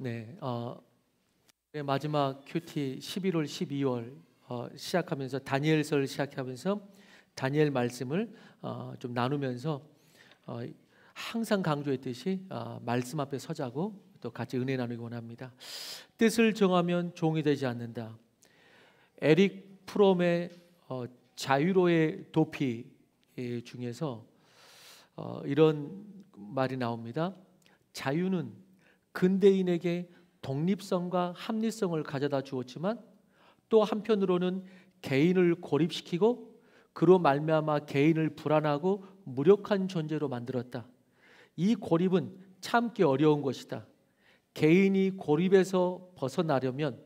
네, 마지막 큐티 11월, 12월 시작하면서 다니엘서를 시작하면서 다니엘 말씀을 좀 나누면서 항상 강조했듯이 말씀 앞에 서자고 또 같이 은혜 나누기 원합니다. 뜻을 정하면 종이 되지 않는다. 에릭 프롬의 자유로의 도피 중에서 이런 말이 나옵니다. 자유는 근대인에게 독립성과 합리성을 가져다 주었지만 또 한편으로는 개인을 고립시키고 그로 말미암아 개인을 불안하고 무력한 존재로 만들었다. 이 고립은 참기 어려운 것이다. 개인이 고립에서 벗어나려면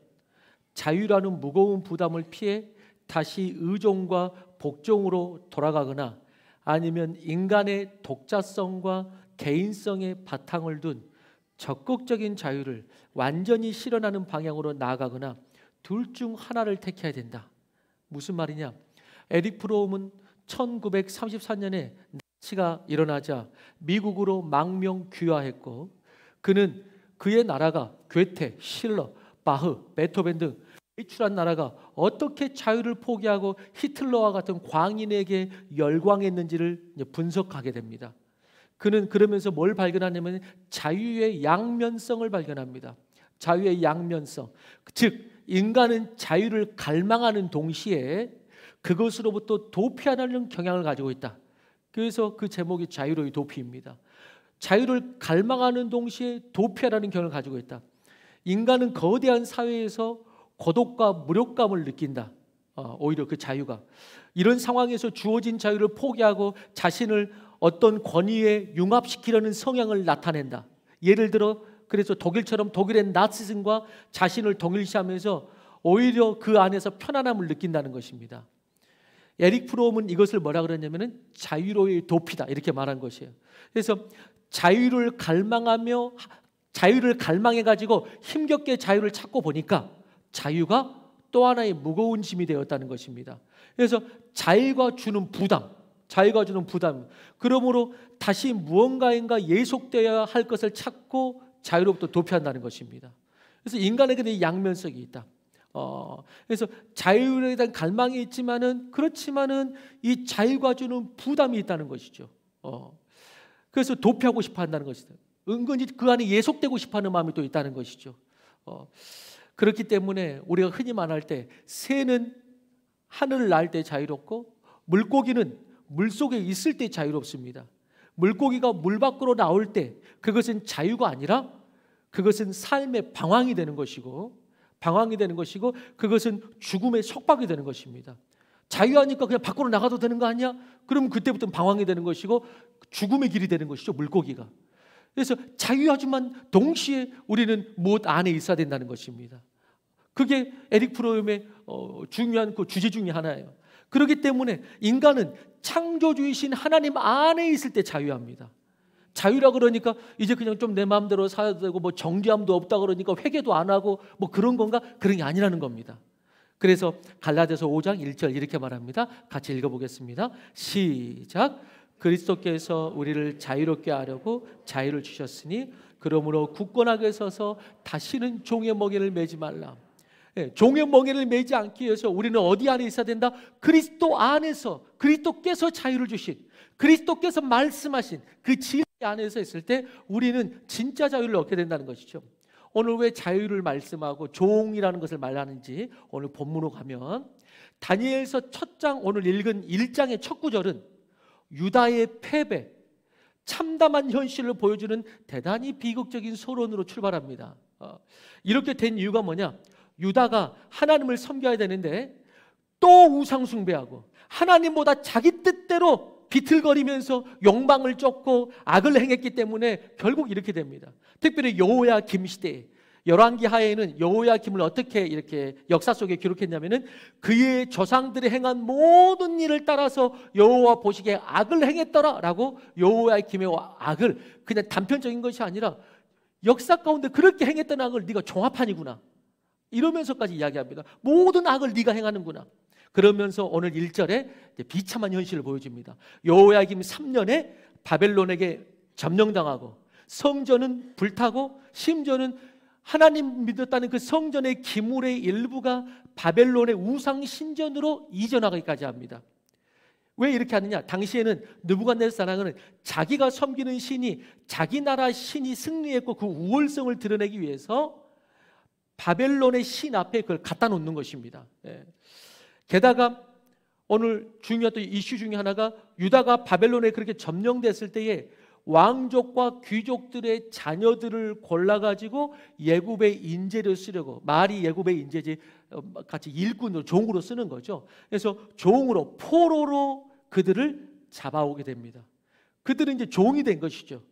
자유라는 무거운 부담을 피해 다시 의존과 복종으로 돌아가거나 아니면 인간의 독자성과 개인성의 바탕을 둔 적극적인 자유를 완전히 실현하는 방향으로 나아가거나 둘 중 하나를 택해야 된다. 무슨 말이냐? 에릭 프롬은 1934년에 나치가 일어나자 미국으로 망명 귀화했고 그는 그의 나라가 괴테, 실러, 바흐, 베토벤 등 배출한 나라가 어떻게 자유를 포기하고 히틀러와 같은 광인에게 열광했는지를 분석하게 됩니다. 그는 그러면서 뭘 발견하냐면 자유의 양면성을 발견합니다. 자유의 양면성, 즉 인간은 자유를 갈망하는 동시에 그것으로부터 도피하는 경향을 가지고 있다. 그래서 그 제목이 자유로의 도피입니다. 자유를 갈망하는 동시에 도피하라는 경향을 가지고 있다. 인간은 거대한 사회에서 고독과 무력감을 느낀다. 오히려 그 자유가 이런 상황에서 주어진 자유를 포기하고 자신을 어떤 권위에 융합시키려는 성향을 나타낸다. 예를 들어 그래서 독일처럼 독일의 나치즘과 자신을 동일시하면서 오히려 그 안에서 편안함을 느낀다는 것입니다. 에릭 프롬은 이것을 뭐라 그랬냐면은 자유로의 도피다 이렇게 말한 것이에요. 그래서 자유를 갈망해 가지고 힘겹게 자유를 찾고 보니까 자유가 또 하나의 무거운 짐이 되었다는 것입니다. 그래서 자유가 주는 부담, 그러므로 다시 무언가인가 예속되어야 할 것을 찾고 자유로부터 도피한다는 것입니다. 그래서 인간에게는 이 양면성이 있다. 그래서 자유에 대한 갈망이 있지만은 그렇지만은 이 자유가 주는 부담이 있다는 것이죠. 그래서 도피하고 싶어 한다는 것이다. 은근히 그 안에 예속되고 싶어 하는 마음이 또 있다는 것이죠. 그렇기 때문에 우리가 흔히 말할 때 새는 하늘을 날 때 자유롭고 물고기는 물속에 있을 때 자유롭습니다. 물고기가 물 밖으로 나올 때 그것은 자유가 아니라 그것은 삶의 방황이 되는 것이고 그것은 죽음의 속박이 되는 것입니다. 자유하니까 그냥 밖으로 나가도 되는 거 아니야? 그럼 그때부터는 방황이 되는 것이고 죽음의 길이 되는 것이죠, 물고기가. 그래서 자유하지만 동시에 우리는 무엇 안에 있어야 된다는 것입니다. 그게 에릭 프롬의 중요한 그 주제 중에 하나예요. 그렇기 때문에 인간은 창조주이신 하나님 안에 있을 때 자유합니다. 자유라 그러니까 이제 그냥 좀 내 마음대로 살아도 되고 뭐 정죄함도 없다 그러니까 회개도 안 하고 뭐 그런 건가? 그런 게 아니라는 겁니다. 그래서 갈라디아서 5장 1절 이렇게 말합니다. 같이 읽어보겠습니다. 시작. 그리스도께서 우리를 자유롭게 하려고 자유를 주셨으니 그러므로 굳건하게 서서 다시는 종의 멍에를 매지 말라. 종의 멍에를 매지 않기 위해서 우리는 어디 안에 있어야 된다? 그리스도 안에서, 그리스도께서 자유를 주신, 그리스도께서 말씀하신 그 진리 안에서 있을 때 우리는 진짜 자유를 얻게 된다는 것이죠. 오늘 왜 자유를 말씀하고 종이라는 것을 말하는지 오늘 본문으로 가면 다니엘서 첫 장 오늘 읽은 1장의 첫 구절은 유다의 패배, 참담한 현실을 보여주는 대단히 비극적인 서론으로 출발합니다. 이렇게 된 이유가 뭐냐? 유다가 하나님을 섬겨야 되는데 또 우상 숭배하고 하나님보다 자기 뜻대로 비틀거리면서 욕망을 쫓고 악을 행했기 때문에 결국 이렇게 됩니다. 특별히 여호야김 시대에 열왕기 하에는 여호야김을 어떻게 이렇게 역사 속에 기록했냐면은 그의 조상들이 행한 모든 일을 따라서 여호와 보시기에 악을 행했더라라고 여호야김의 악을 그냥 단편적인 것이 아니라 역사 가운데 그렇게 행했던 악을 네가 종합판이구나 이러면서까지 이야기합니다. 모든 악을 네가 행하는구나. 그러면서 오늘 1절에 비참한 현실을 보여줍니다. 여호야김 3년에 바벨론에게 점령당하고 성전은 불타고 심지어는 하나님 믿었다는 그 성전의 기물의 일부가 바벨론의 우상 신전으로 이전하기까지 합니다. 왜 이렇게 하느냐? 당시에는 느부갓네살은 자기가 섬기는 신이 자기 나라 신이 승리했고 그 우월성을 드러내기 위해서 바벨론의 신 앞에 그걸 갖다 놓는 것입니다. 게다가 오늘 중요한 또 이슈 중에 하나가 유다가 바벨론에 그렇게 점령됐을 때에 왕족과 귀족들의 자녀들을 골라가지고 예굽의 인재를 쓰려고, 말이 예굽의 인재지 같이 일꾼으로 종으로 쓰는 거죠. 그래서 종으로 포로로 그들을 잡아오게 됩니다. 그들은 이제 종이 된 것이죠.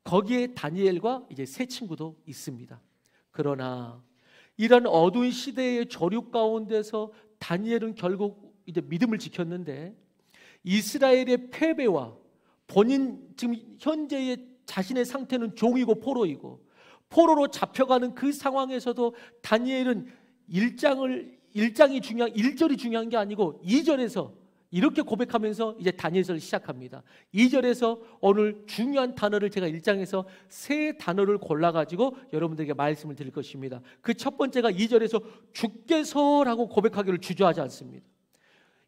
거기에 다니엘과 이제 세 친구도 있습니다. 그러나 이런 어두운 시대의 조류 가운데서 다니엘은 결국 이제 믿음을 지켰는데 이스라엘의 패배와 본인 지금 현재의 자신의 상태는 종이고 포로이고 포로로 잡혀가는 그 상황에서도 다니엘은 1절이 중요한 게 아니고 2절에서 이렇게 고백하면서 이제 다니엘서를 시작합니다. 2절에서 오늘 중요한 단어를 제가 1장에서 세 단어를 골라가지고 여러분들에게 말씀을 드릴 것입니다. 그 첫 번째가 2절에서 주께서라고 고백하기를 주저하지 않습니다.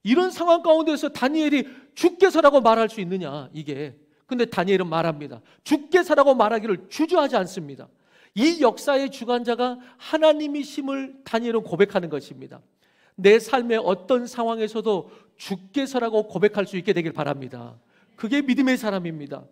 이런 상황 가운데서 다니엘이 주께서라고 말할 수 있느냐 이게. 근데 다니엘은 말합니다. 주께서라고 말하기를 주저하지 않습니다. 이 역사의 주관자가 하나님이심을 다니엘은 고백하는 것입니다. 내 삶의 어떤 상황에서도 주께서라고 고백할 수 있게 되길 바랍니다. 그게 믿음의 사람입니다.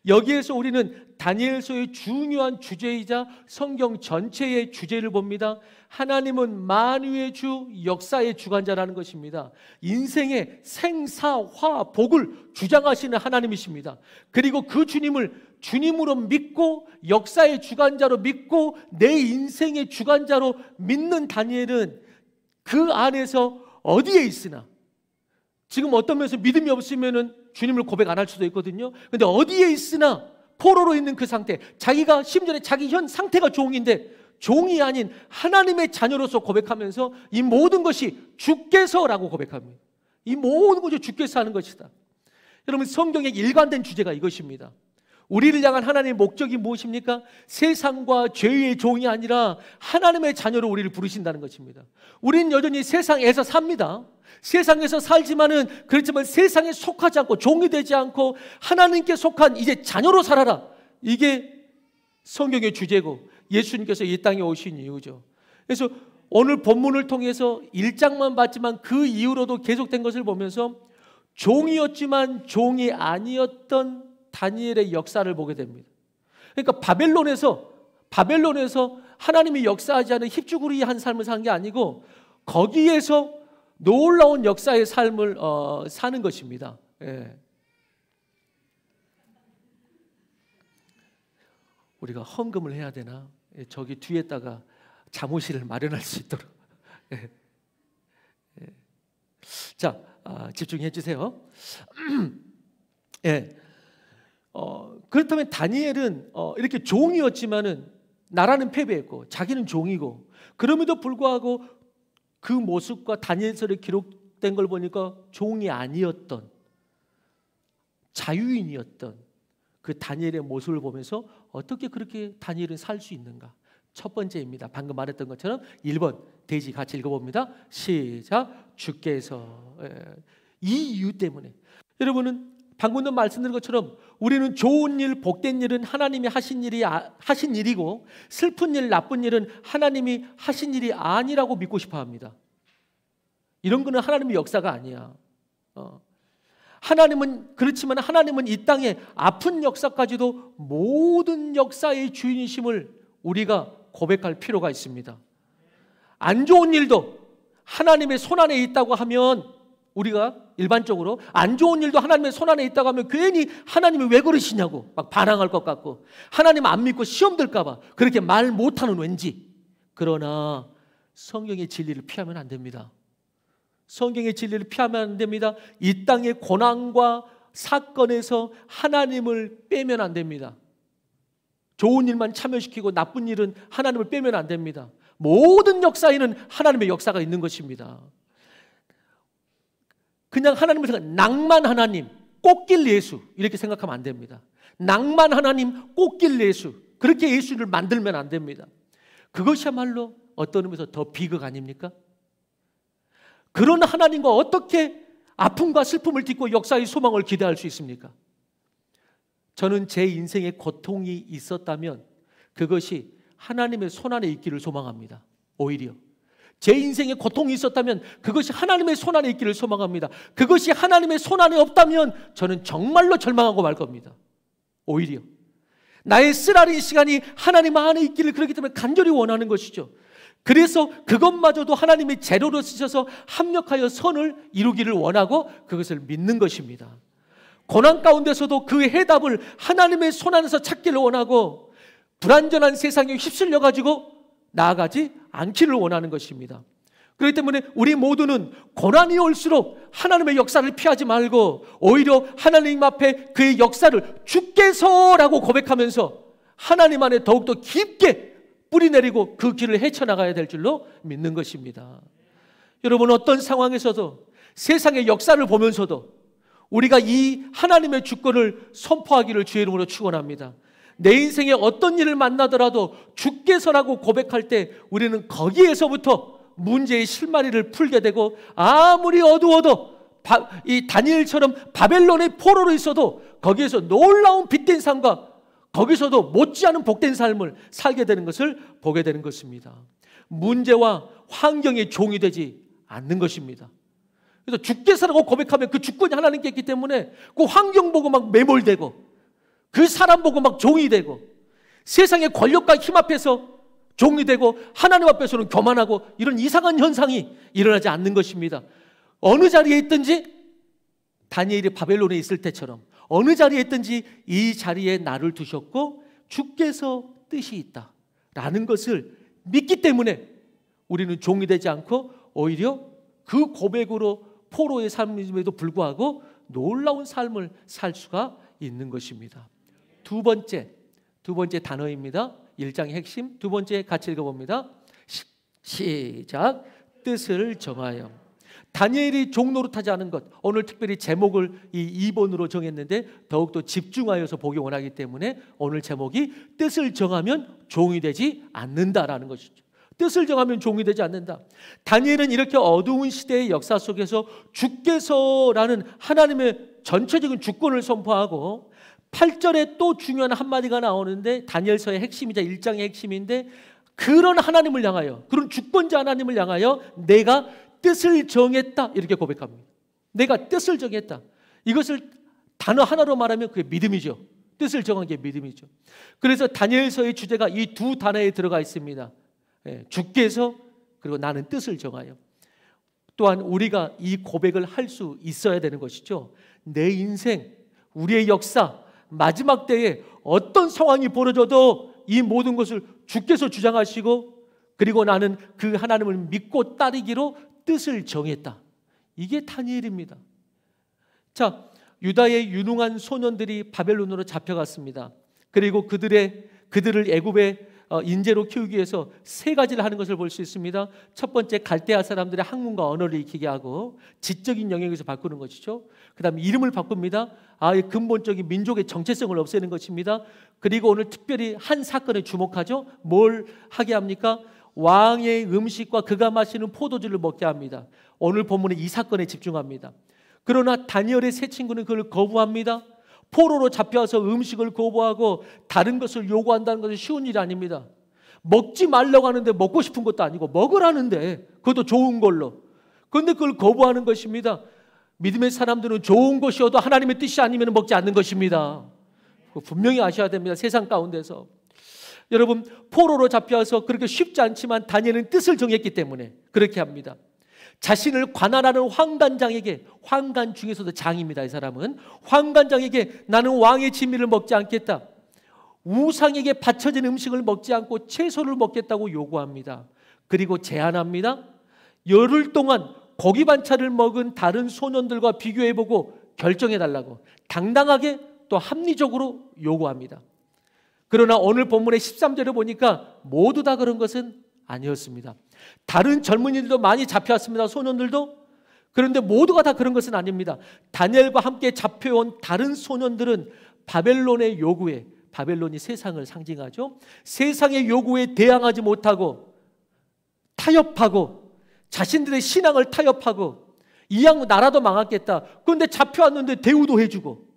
여기에서 우리는 다니엘서의 중요한 주제이자 성경 전체의 주제를 봅니다. 하나님은 만유의 주, 역사의 주관자라는 것입니다. 인생의 생사화 복을 주장하시는 하나님이십니다. 그리고 그 주님을 주님으로 믿고 역사의 주관자로 믿고 내 인생의 주관자로 믿는 다니엘은 그 안에서 어디에 있으나, 지금 어떤 면에서 믿음이 없으면은 주님을 고백 안 할 수도 있거든요. 근데 어디에 있으나 포로로 있는 그 상태, 자기가 심지어 자기 현 상태가 종인데 종이 아닌 하나님의 자녀로서 고백하면서 이 모든 것이 주께서라고 고백합니다. 이 모든 것이 주께서 하는 것이다. 여러분, 성경의 일관된 주제가 이것입니다. 우리를 향한 하나님의 목적이 무엇입니까? 세상과 죄의 종이 아니라 하나님의 자녀로 우리를 부르신다는 것입니다. 우리는 여전히 세상에서 삽니다. 세상에서 살지만은 그렇지만 세상에 속하지 않고 종이 되지 않고 하나님께 속한 이제 자녀로 살아라. 이게 성경의 주제고 예수님께서 이 땅에 오신 이유죠. 그래서 오늘 본문을 통해서 1장만 봤지만 그 이후로도 계속된 것을 보면서 종이었지만 종이 아니었던 다니엘의 역사를 보게 됩니다. 그러니까 바벨론에서 하나님이 역사하지 않은 힙주구리한 삶을 산 게 아니고 거기에서 놀라운 역사의 삶을 사는 것입니다. 예. 우리가 헌금을 해야 되나? 예, 저기 뒤에다가 자모실을 마련할 수 있도록. 예. 예. 자, 집중해 주세요. 예. 그렇다면 다니엘은 이렇게 종이었지만은 나라는 패배했고 자기는 종이고, 그럼에도 불구하고 그 모습과 다니엘서에 기록된 걸 보니까 종이 아니었던 자유인이었던 그 다니엘의 모습을 보면서 어떻게 그렇게 다니엘은 살 수 있는가? 첫 번째입니다. 방금 말했던 것처럼 1번 대지 같이 읽어봅니다. 시작. 주께서. 이 이유 때문에. 여러분은 방금도 말씀드린 것처럼 우리는 좋은 일, 복된 일은 하나님이 하신 일이고 슬픈 일, 나쁜 일은 하나님이 하신 일이 아니라고 믿고 싶어 합니다. 이런 거는 하나님의 역사가 아니야. 하나님은 그렇지만 하나님은 이 땅에 아픈 역사까지도 모든 역사의 주인이심을 우리가 고백할 필요가 있습니다. 안 좋은 일도 하나님의 손안에 있다고 하면, 우리가 일반적으로 안 좋은 일도 하나님의 손안에 있다고 하면 괜히 하나님이 왜 그러시냐고 막 반항할 것 같고, 하나님 안 믿고 시험 들까 봐 그렇게 말 못하는 왠지. 그러나 성경의 진리를 피하면 안 됩니다. 성경의 진리를 피하면 안 됩니다. 이 땅의 고난과 사건에서 하나님을 빼면 안 됩니다. 좋은 일만 참여시키고 나쁜 일은 하나님을 빼면 안 됩니다. 모든 역사에는 하나님의 역사가 있는 것입니다. 그냥 하나님을 생각, 낭만 하나님, 꽃길 예수 이렇게 생각하면 안 됩니다. 낭만 하나님, 꽃길 예수, 그렇게 예수를 만들면 안 됩니다. 그것이야말로 어떤 의미에서 더 비극 아닙니까? 그런 하나님과 어떻게 아픔과 슬픔을 딛고 역사의 소망을 기대할 수 있습니까? 저는 제 인생에 고통이 있었다면 그것이 하나님의 손안에 있기를 소망합니다. 오히려 제 인생에 고통이 있었다면 그것이 하나님의 손안에 있기를 소망합니다. 그것이 하나님의 손안에 없다면 저는 정말로 절망하고 말 겁니다. 오히려 나의 쓰라린 시간이 하나님 안에 있기를 그렇기 때문에 간절히 원하는 것이죠. 그래서 그것마저도 하나님의 재료로 쓰셔서 합력하여 선을 이루기를 원하고 그것을 믿는 것입니다. 고난 가운데서도 그 해답을 하나님의 손 안에서 찾기를 원하고 불완전한 세상에 휩쓸려 가지고 나아가지 않기를 원하는 것입니다. 그렇기 때문에 우리 모두는 고난이 올수록 하나님의 역사를 피하지 말고 오히려 하나님 앞에 그의 역사를 주께서라고 고백하면서 하나님 안에 더욱더 깊게 뿌리내리고 그 길을 헤쳐나가야 될 줄로 믿는 것입니다. 여러분, 어떤 상황에서도 세상의 역사를 보면서도 우리가 이 하나님의 주권을 선포하기를 주의 이름으로 축원합니다. 내 인생에 어떤 일을 만나더라도 주께서라고 고백할 때 우리는 거기에서부터 문제의 실마리를 풀게 되고 아무리 어두워도 이 다니엘처럼 바벨론의 포로로 있어도 거기에서 놀라운 빛된 삶과 거기서도 못지않은 복된 삶을 살게 되는 것을 보게 되는 것입니다. 문제와 환경의 종이 되지 않는 것입니다. 그래서 주께서라고 고백하면 그 주권이 하나님께 있기 때문에 그 환경 보고 막 매몰되고 그 사람 보고 막 종이 되고 세상의 권력과 힘 앞에서 종이 되고 하나님 앞에서는 교만하고 이런 이상한 현상이 일어나지 않는 것입니다. 어느 자리에 있든지 다니엘이 바벨론에 있을 때처럼 어느 자리에 있든지 이 자리에 나를 두셨고 주께서 뜻이 있다라는 것을 믿기 때문에 우리는 종이 되지 않고 오히려 그 고백으로 포로의 삶임에도 불구하고 놀라운 삶을 살 수가 있는 것입니다. 두 번째 단어입니다. 1장의 핵심 두 번째 같이 읽어봅니다. 시작. 뜻을 정하여. 다니엘이 종 노릇하지 않은 것, 오늘 특별히 제목을 이 2번으로 정했는데 더욱더 집중하여서 보기 원하기 때문에 오늘 제목이 뜻을 정하면 종이 되지 않는다라는 것이죠. 뜻을 정하면 종이 되지 않는다. 다니엘은 이렇게 어두운 시대의 역사 속에서 주께서라는 하나님의 전체적인 주권을 선포하고 8절에 또 중요한 한마디가 나오는데 다니엘서의 핵심이자 1장의 핵심인데 그런 하나님을 향하여 그런 주권자 하나님을 향하여 내가 뜻을 정했다 이렇게 고백합니다. 내가 뜻을 정했다. 이것을 단어 하나로 말하면 그게 믿음이죠. 뜻을 정한 게 믿음이죠. 그래서 다니엘서의 주제가 이 두 단어에 들어가 있습니다. 주께서 그리고 나는 뜻을 정하여. 또한 우리가 이 고백을 할 수 있어야 되는 것이죠. 내 인생, 우리의 역사 마지막 때에 어떤 상황이 벌어져도 이 모든 것을 주께서 주장하시고 그리고 나는 그 하나님을 믿고 따르기로 뜻을 정했다. 이게 다니엘입니다. 자, 유다의 유능한 소년들이 바벨론으로 잡혀갔습니다. 그리고 그들을 애굽의 인재로 키우기 위해서 세 가지를 하는 것을 볼 수 있습니다. 첫 번째, 갈대아 사람들의 학문과 언어를 익히게 하고 지적인 영역에서 바꾸는 것이죠. 그 다음에 이름을 바꿉니다. 아예 근본적인 민족의 정체성을 없애는 것입니다. 그리고 오늘 특별히 한 사건에 주목하죠. 뭘 하게 합니까? 왕의 음식과 그가 마시는 포도주를 먹게 합니다. 오늘 본문에 이 사건에 집중합니다. 그러나 다니엘의 세 친구는 그걸 거부합니다. 포로로 잡혀서 음식을 거부하고 다른 것을 요구한다는 것은 쉬운 일이 아닙니다. 먹지 말라고 하는데 먹고 싶은 것도 아니고 먹으라는데 그것도 좋은 걸로. 그런데 그걸 거부하는 것입니다. 믿음의 사람들은 좋은 것이어도 하나님의 뜻이 아니면 먹지 않는 것입니다. 분명히 아셔야 됩니다. 세상 가운데서. 여러분, 포로로 잡혀서 그렇게 쉽지 않지만 다니엘은 뜻을 정했기 때문에 그렇게 합니다. 자신을 관할하는 환관장에게, 환관 중에서도 장입니다. 이 사람은 환관장에게 나는 왕의 진미를 먹지 않겠다, 우상에게 바쳐진 음식을 먹지 않고 채소를 먹겠다고 요구합니다. 그리고 제안합니다. 열흘 동안 고기 반찬을 먹은 다른 소년들과 비교해보고 결정해달라고 당당하게 또 합리적으로 요구합니다. 그러나 오늘 본문의 13절에 보니까 모두 다 그런 것은 아니었습니다. 다른 젊은이들도 많이 잡혀왔습니다. 소년들도. 그런데 모두가 다 그런 것은 아닙니다. 다니엘과 함께 잡혀온 다른 소년들은 바벨론의 요구에, 바벨론이 세상을 상징하죠. 세상의 요구에 대항하지 못하고 타협하고 자신들의 신앙을 타협하고 이양 나라도 망하겠다. 그런데 잡혀왔는데 대우도 해주고,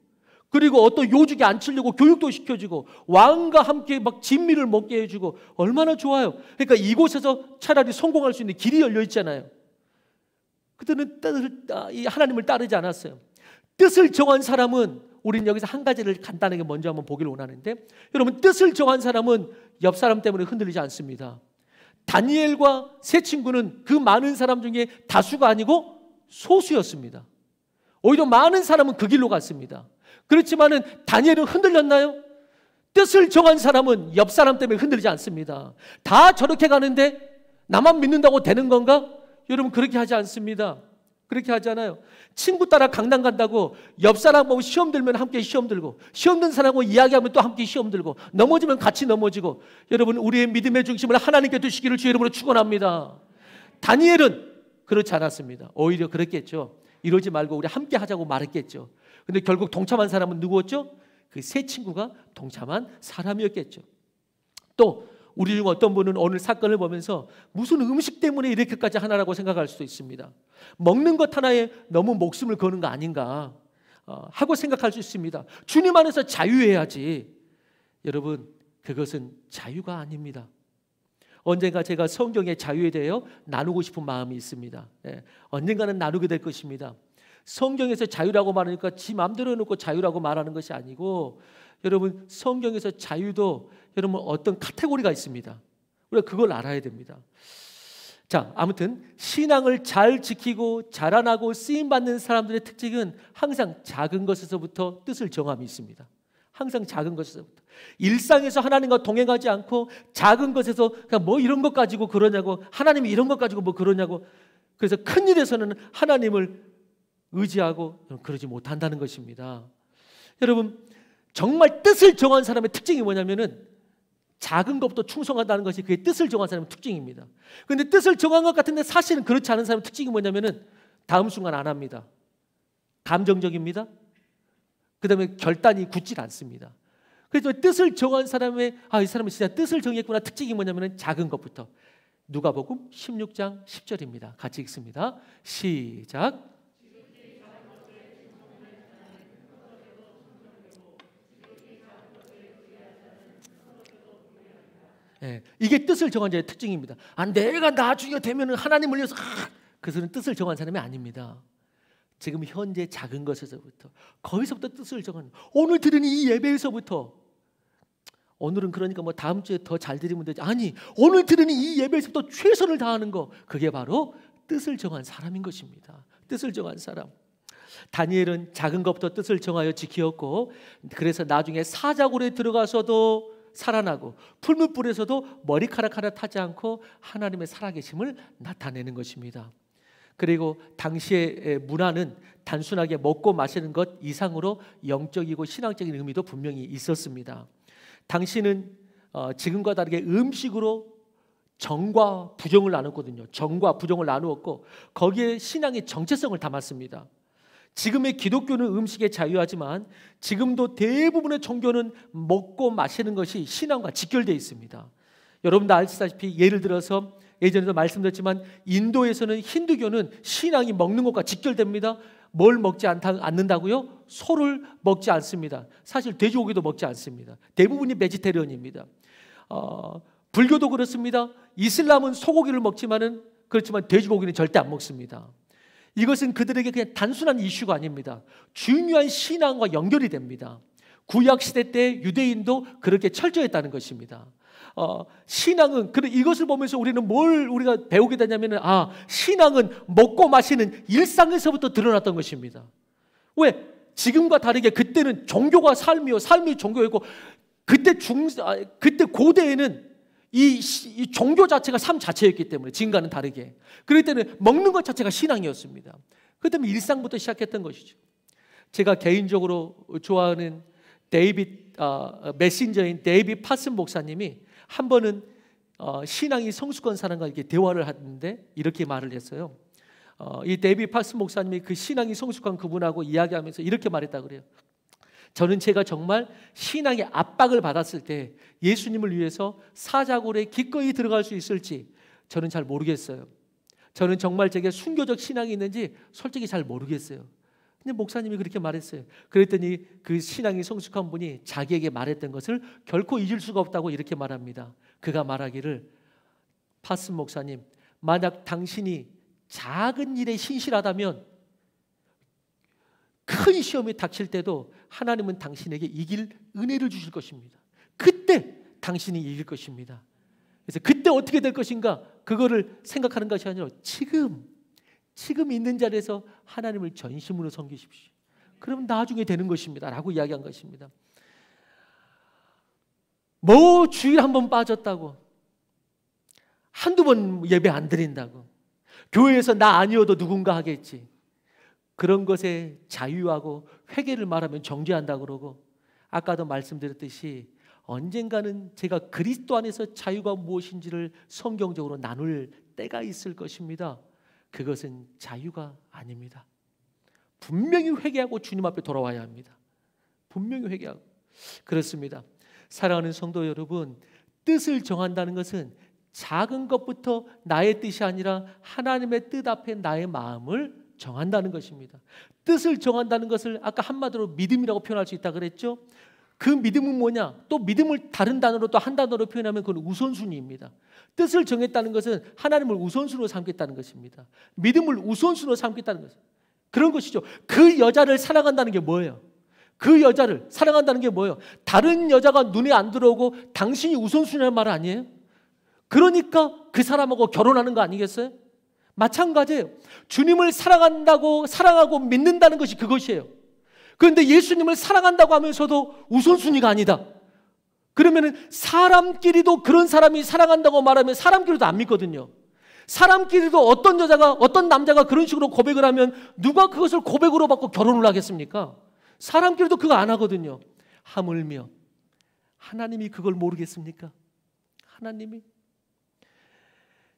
그리고 어떤 요직에 앉히려고 교육도 시켜주고, 왕과 함께 막 진미를 먹게 해주고, 얼마나 좋아요. 그러니까 이곳에서 차라리 성공할 수 있는 길이 열려 있잖아요. 그들은 이 하나님을 따르지 않았어요. 뜻을 정한 사람은, 우리는 여기서 한 가지를 간단하게 먼저 한번 보기를 원하는데, 여러분, 뜻을 정한 사람은 옆 사람 때문에 흔들리지 않습니다. 다니엘과 세 친구는 그 많은 사람 중에 다수가 아니고 소수였습니다. 오히려 많은 사람은 그 길로 갔습니다. 그렇지만은 다니엘은 흔들렸나요? 뜻을 정한 사람은 옆 사람 때문에 흔들리지 않습니다. 다 저렇게 가는데 나만 믿는다고 되는 건가? 여러분, 그렇게 하지 않습니다. 그렇게 하잖아요. 친구 따라 강남 간다고 옆 사람하고 시험 들면 함께 시험 들고, 시험 든 사람하고 이야기하면 또 함께 시험 들고, 넘어지면 같이 넘어지고. 여러분, 우리의 믿음의 중심을 하나님께 두시기를 주의 이름으로 축원합니다. 다니엘은 그렇지 않았습니다. 오히려 그랬겠죠. 이러지 말고 우리 함께 하자고 말했겠죠. 근데 결국 동참한 사람은 누구였죠? 그 세 친구가 동참한 사람이었겠죠. 또 우리 중 어떤 분은 오늘 사건을 보면서 무슨 음식 때문에 이렇게까지 하나라고 생각할 수도 있습니다. 먹는 것 하나에 너무 목숨을 거는 거 아닌가 하고 생각할 수 있습니다. 주님 안에서 자유해야지. 여러분, 그것은 자유가 아닙니다. 언젠가 제가 성경의 자유에 대하여 나누고 싶은 마음이 있습니다. 언젠가는 나누게 될 것입니다. 성경에서 자유라고 말하니까 지 마음대로 해놓고 자유라고 말하는 것이 아니고, 여러분, 성경에서 자유도 여러분 어떤 카테고리가 있습니다. 우리가 그걸 알아야 됩니다. 자, 아무튼 신앙을 잘 지키고 자라나고 쓰임받는 사람들의 특징은 항상 작은 것에서부터 뜻을 정함이 있습니다. 항상 작은 것에서부터. 일상에서 하나님과 동행하지 않고 작은 것에서 그냥 뭐 이런 것 가지고 그러냐고, 하나님이 이런 것 가지고 뭐 그러냐고, 그래서 큰 일에서는 하나님을 의지하고 그러지 못한다는 것입니다. 여러분, 정말 뜻을 정한 사람의 특징이 뭐냐면은 작은 것부터 충성한다는 것이 그의 뜻을 정한 사람의 특징입니다. 그런데 뜻을 정한 것 같은데 사실은 그렇지 않은 사람의 특징이 뭐냐면은 다음 순간 안 합니다. 감정적입니다. 그 다음에 결단이 굳질 않습니다. 그래서 뜻을 정한 사람의 이 사람은 진짜 뜻을 정했구나 특징이 뭐냐면은 작은 것부터. 누가복음 16장 10절입니다. 같이 읽습니다. 시작. 이게 뜻을 정한 자의 특징입니다. 내가 나중에 되면 하나님을 위해서 그것은 뜻을 정한 사람이 아닙니다. 지금 현재 작은 것에서부터, 거기서부터 뜻을 정한, 오늘 드리는 이 예배에서부터, 오늘은 그러니까 뭐 다음 주에 더 잘 드리면 되지, 아니 오늘 드리는 이 예배에서부터 최선을 다하는 거, 그게 바로 뜻을 정한 사람인 것입니다. 뜻을 정한 사람. 다니엘은 작은 것부터 뜻을 정하여 지키었고, 그래서 나중에 사자굴에 들어가서도 살아나고 풀무불에서도 머리카락 하나 타지 않고 하나님의 살아계심을 나타내는 것입니다. 그리고 당시의 문화는 단순하게 먹고 마시는 것 이상으로 영적이고 신앙적인 의미도 분명히 있었습니다. 당시는 지금과 다르게 음식으로 정과 부정을 나눴거든요. 정과 부정을 나누었고 거기에 신앙의 정체성을 담았습니다. 지금의 기독교는 음식에 자유하지만 지금도 대부분의 종교는 먹고 마시는 것이 신앙과 직결되어 있습니다. 여러분도 아시다시피 예를 들어서 예전에도 말씀드렸지만 인도에서는 힌두교는 신앙이 먹는 것과 직결됩니다. 뭘 먹지 않는다고요? 소를 먹지 않습니다. 사실 돼지고기도 먹지 않습니다. 대부분이 베지테리언입니다. 불교도 그렇습니다. 이슬람은 소고기를 먹지만은 그렇지만 돼지고기는 절대 안 먹습니다. 이것은 그들에게 그냥 단순한 이슈가 아닙니다. 중요한 신앙과 연결이 됩니다. 구약 시대 때 유대인도 그렇게 철저했다는 것입니다. 신앙은 이것을 보면서 우리는 뭘 우리가 배우게 되냐면은 신앙은 먹고 마시는 일상에서부터 드러났던 것입니다. 왜? 지금과 다르게 그때는 종교가 삶이요, 삶이 종교였고 그때 고대에는 이 종교 자체가 삶 자체였기 때문에 지금과는 다르게 그럴 때는 먹는 것 자체가 신앙이었습니다. 그 때문에 일상부터 시작했던 것이죠. 제가 개인적으로 좋아하는 메신저인 데이빗 파슨 목사님이 한 번은 신앙이 성숙한 사람과 이렇게 대화를 하는데 이렇게 말을 했어요. 이 데이빗 파슨 목사님이 그 신앙이 성숙한 그분하고 이야기하면서 이렇게 말했다 그래요. 저는 제가 정말 신앙의 압박을 받았을 때 예수님을 위해서 사자굴에 기꺼이 들어갈 수 있을지 저는 잘 모르겠어요. 저는 정말 제게 순교적 신앙이 있는지 솔직히 잘 모르겠어요. 근데 목사님이 그렇게 말했어요. 그랬더니 그 신앙이 성숙한 분이 자기에게 말했던 것을 결코 잊을 수가 없다고 이렇게 말합니다. 그가 말하기를, 파슨 목사님, 만약 당신이 작은 일에 신실하다면 큰 시험이 닥칠 때도 하나님은 당신에게 이길 은혜를 주실 것입니다. 그때 당신이 이길 것입니다. 그래서 그때 어떻게 될 것인가, 그거를 생각하는 것이 아니라 지금 있는 자리에서 하나님을 전심으로 섬기십시오. 그러면 나중에 되는 것입니다 라고 이야기한 것입니다. 뭐 주일 한 번 빠졌다고, 한두 번 예배 안 드린다고, 교회에서 나 아니어도 누군가 하겠지, 그런 것에 자유하고 회개를 말하면 정죄한다고 그러고, 아까도 말씀드렸듯이 언젠가는 제가 그리스도 안에서 자유가 무엇인지를 성경적으로 나눌 때가 있을 것입니다. 그것은 자유가 아닙니다. 분명히 회개하고 주님 앞에 돌아와야 합니다. 분명히 회개하고. 그렇습니다. 사랑하는 성도 여러분, 뜻을 정한다는 것은 작은 것부터 나의 뜻이 아니라 하나님의 뜻 앞에 나의 마음을 정한다는 것입니다. 뜻을 정한다는 것을 아까 한마디로 믿음이라고 표현할 수 있다 그랬죠. 그 믿음은 뭐냐? 또 믿음을 다른 단어로 또 한 단어로 표현하면 그건 우선순위입니다. 뜻을 정했다는 것은 하나님을 우선순위로 삼겠다는 것입니다. 믿음을 우선순위로 삼겠다는 것은 그런 것이죠. 그 여자를 사랑한다는 게 뭐예요? 그 여자를 사랑한다는 게 뭐예요? 다른 여자가 눈에 안 들어오고 당신이 우선순위라는 말 아니에요? 그러니까 그 사람하고 결혼하는 거 아니겠어요? 마찬가지예요. 주님을 사랑하고 믿는다는 것이 그것이에요. 그런데 예수님을 사랑한다고 하면서도 우선순위가 아니다. 그러면 사람끼리도 그런 사람이 사랑한다고 말하면 사람끼리도 안 믿거든요. 사람끼리도 어떤 여자가 어떤 남자가 그런 식으로 고백을 하면 누가 그것을 고백으로 받고 결혼을 하겠습니까? 사람끼리도 그거 안 하거든요. 하물며 하나님이 그걸 모르겠습니까? 하나님이.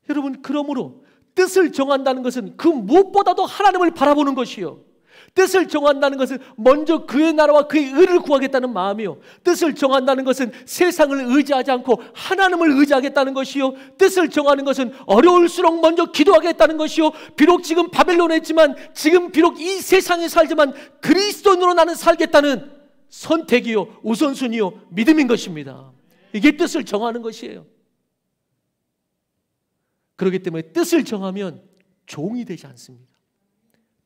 여러분, 그러므로 뜻을 정한다는 것은 그 무엇보다도 하나님을 바라보는 것이요, 뜻을 정한다는 것은 먼저 그의 나라와 그의 의를 구하겠다는 마음이요, 뜻을 정한다는 것은 세상을 의지하지 않고 하나님을 의지하겠다는 것이요, 뜻을 정하는 것은 어려울수록 먼저 기도하겠다는 것이요, 비록 지금 바벨론에 있지만, 지금 비록 이 세상에 살지만 그리스도인으로 나는 살겠다는 선택이요, 우선순위요, 믿음인 것입니다. 이게 뜻을 정하는 것이에요. 그렇기 때문에 뜻을 정하면 종이 되지 않습니다.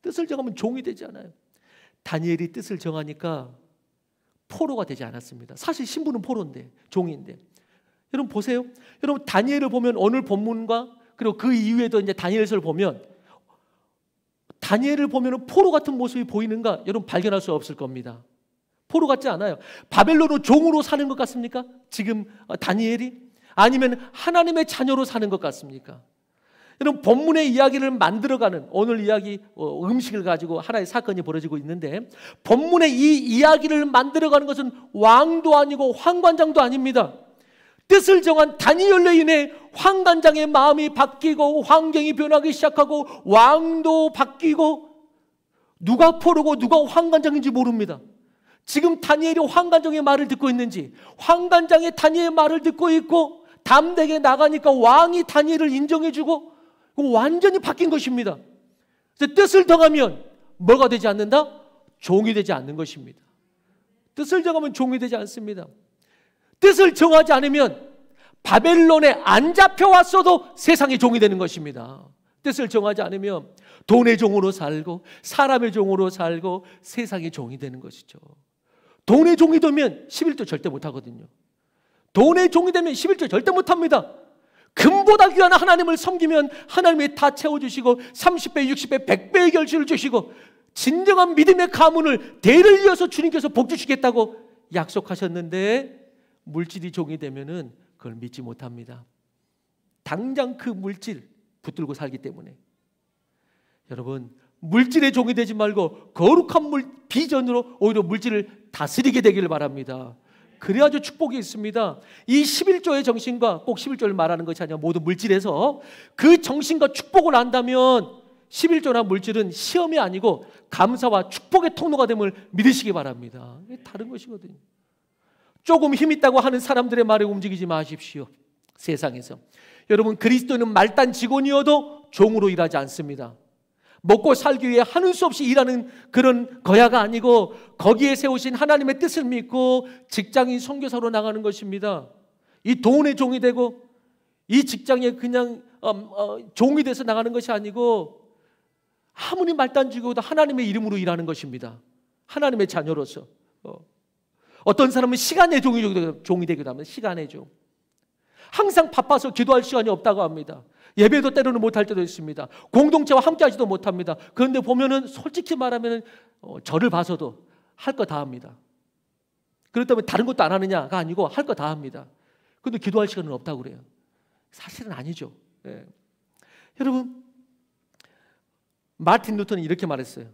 뜻을 정하면 종이 되지 않아요. 다니엘이 뜻을 정하니까 포로가 되지 않았습니다. 사실 신부는 포로인데, 종인데. 여러분 보세요. 여러분 다니엘을 보면 오늘 본문과 그리고 그 이후에도 이제 다니엘서를 보면 다니엘을 보면 포로 같은 모습이 보이는가? 여러분 발견할 수 없을 겁니다. 포로 같지 않아요. 바벨론으로 종으로 사는 것 같습니까? 지금 다니엘이? 아니면 하나님의 자녀로 사는 것 같습니까? 여러분 본문의 이야기를 만들어가는 오늘 이야기 음식을 가지고 하나의 사건이 벌어지고 있는데, 본문의 이 이야기를 만들어가는 것은 왕도 아니고 황관장도 아닙니다. 뜻을 정한 다니엘로 인해 황관장의 마음이 바뀌고 환경이 변하기 시작하고 왕도 바뀌고, 누가 포로고 누가 황관장인지 모릅니다. 지금 다니엘이 황관장의 말을 듣고 있는지, 황관장이 다니엘의 말을 듣고 있고 담대하게 나가니까 왕이 다니엘을 인정해주고 완전히 바뀐 것입니다. 그래서 뜻을 정하면 뭐가 되지 않는다? 종이 되지 않는 것입니다. 뜻을 정하면 종이 되지 않습니다. 뜻을 정하지 않으면 바벨론에 안 잡혀왔어도 세상의 종이 되는 것입니다. 뜻을 정하지 않으면 돈의 종으로 살고 사람의 종으로 살고 세상의 종이 되는 것이죠. 돈의 종이 되면 11조 절대 못하거든요. 돈의 종이 되면 11조 절대 못합니다. 금보다 귀한 하나님을 섬기면 하나님이 다 채워주시고 30배, 60배, 100배의 결실을 주시고 진정한 믿음의 가문을 대를 이어서 주님께서 복 주시겠다고 약속하셨는데, 물질이 종이 되면은 그걸 믿지 못합니다. 당장 그 물질 붙들고 살기 때문에. 여러분, 물질의 종이 되지 말고 거룩한 비전으로 오히려 물질을 다스리게 되기를 바랍니다. 그래야죠 축복이 있습니다. 이 11조의 정신과 꼭 11조를 말하는 것이 아니라 모두 물질에서 그 정신과 축복을 안다면 11조나 물질은 시험이 아니고 감사와 축복의 통로가 됨을 믿으시기 바랍니다. 이게 다른 것이거든요. 조금 힘 있다고 하는 사람들의 말에 움직이지 마십시오. 세상에서 여러분, 그리스도인은 말단 직원이어도 종으로 일하지 않습니다. 먹고 살기 위해 하는 수 없이 일하는 그런 거야가 아니고 거기에 세우신 하나님의 뜻을 믿고 직장인 선교사로 나가는 것입니다. 이 돈의 종이 되고 이 직장에 그냥 종이 돼서 나가는 것이 아니고 아무리 말단 직원도 하나님의 이름으로 일하는 것입니다. 하나님의 자녀로서. 어떤 사람은 시간의 종이 되기도 합니다. 시간의 종. 항상 바빠서 기도할 시간이 없다고 합니다. 예배도 때로는 못할 때도 있습니다. 공동체와 함께 하지도 못합니다. 그런데 보면은 솔직히 말하면 저를 봐서도 할 거 다 합니다. 그렇다면 다른 것도 안 하느냐가 아니고 할 거 다 합니다. 그런데 기도할 시간은 없다고 그래요. 사실은 아니죠. 예. 여러분, 마틴 루터는 이렇게 말했어요.